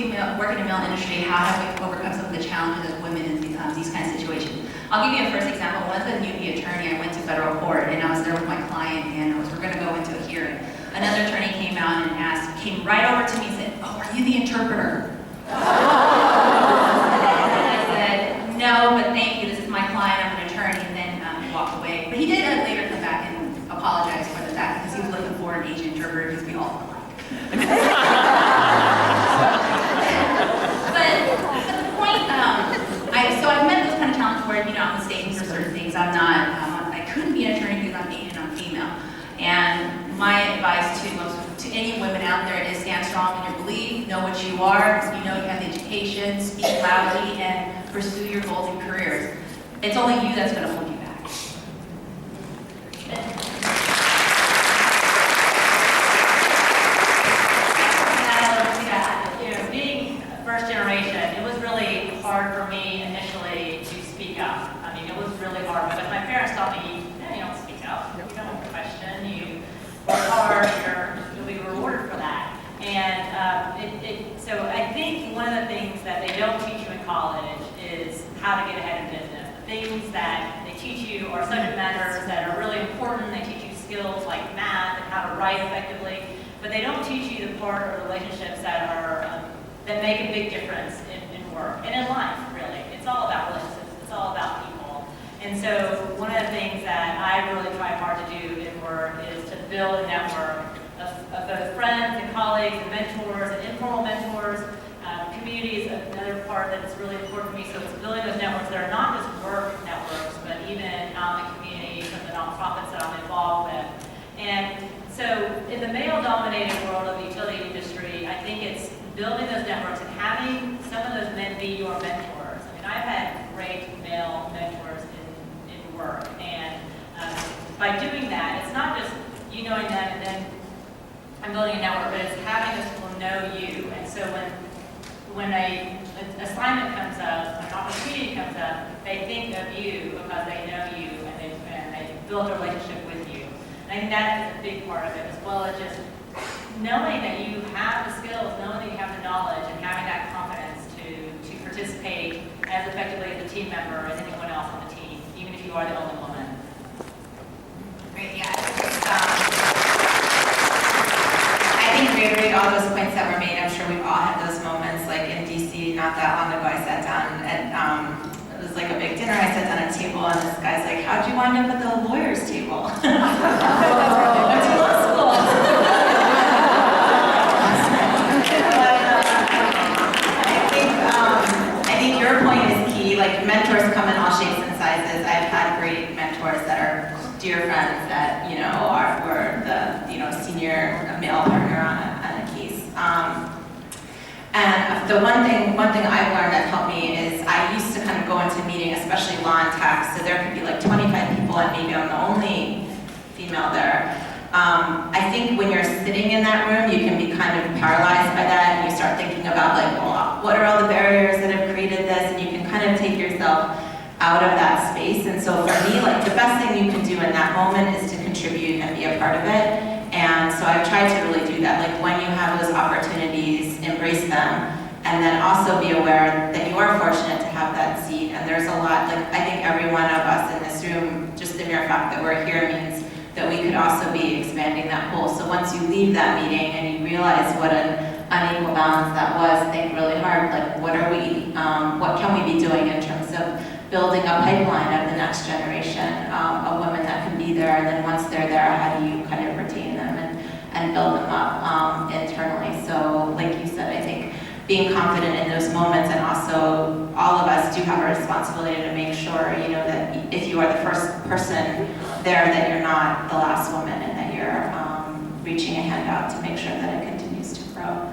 work in the male industry, how have we overcome some of the challenges of women in these kind of situations? I'll give you a first example. When I was a newbie attorney, I went to federal court and I was there with my client and we're going to go into a hearing. Another attorney came out and came right over to me and said, "Oh, are you the interpreter?" And I said, "No, but thank you. This is my client. I'm an attorney." And then he walked away. But he did later come back and apologize for the fact because he was looking for an Asian interpreter because we all look alike. But the point, so I've met those kind of challenges where, I'm mistaken for certain things. I couldn't be an attorney because I'm Asian, I'm female. And my advice to any women out there is stand strong in your belief, know what you are, you know you have the education, speak loudly, and pursue your goals and careers. It's only you that's going to hold you back. Being first generation, it was really hard for me initially to speak up. I mean, it was really hard, but my parents taught me, you don't speak up, you don't question, you work hard, you'll be rewarded for that. And so I think one of the things that they don't teach you in college is how to get ahead in business. The things that they teach you are subject matters that are really important. They teach you skills like math and how to write effectively, but they don't teach you the part of relationships that make a big difference in work and in life, really. It's all about relationships. It's all about people. And so one of the things that I really try hard to do in work is to build a network of both friends and colleagues and mentors and informal mentors. Community is another part that's really important to me. So it's building those networks that are not just work networks, but even out in the community, some of the nonprofits that I'm involved with. And so in the male-dominated world of the utility industry, I think it's building those networks and having some of those men be your mentors. I mean, I've had great male mentors in work, and by doing that, it's not just you knowing them and then I'm building a network, but it's having those people know you. And so when an assignment comes up, an opportunity comes up, they think of you because they know you and they build a relationship with you. And I think that is a big part of it, as well as just knowing that you have the skills, knowing that you have the knowledge, and having that confidence to participate as effectively as a team member as anyone else on the team, even if you are the only woman. Great, yeah. I think reiterate all those points that were made. I'm sure we've all had those moments, like in DC, not that long ago, I sat down at, it was like a big dinner, I sat down at a table, and this guy's like, "How'd you wind up at the lawyer's table?" I went to law school. I think your point is key. Like, mentors come in all shapes and sizes. I've had great mentors that are dear friends that, were the, senior male partner on a case. And the one thing I've learned that helped me is I used to kind of go into a meeting, especially law and tax, so there could be like 25 people and maybe I'm the only female there. I think when you're sitting in that room, you can be kind of paralyzed by that, and you start thinking about like, well, what are all the barriers that have created this, and you can kind of take yourself out of that space. And so for me, like, the best thing you can do in that moment is to contribute and be a part of it. And so I've tried to really do that. Like, when you have those opportunities, embrace them, and then also be aware that you are fortunate to have that seat. And there's a lot, like, I think every one of us in this room, just the mere fact that we're here means that we could also be expanding that pool. So once you leave that meeting and you realize what an unequal balance that was, think really hard, like, what can we be doing in terms of building a pipeline of the next generation of women that can be there, and then once they're there, how do you kind of retain them and build them up internally? So like you said, I think being confident in those moments, and also all of us do have a responsibility to make sure, that if you are the first person there, that you're not the last woman, and that you're reaching a hand out to make sure that it continues to grow.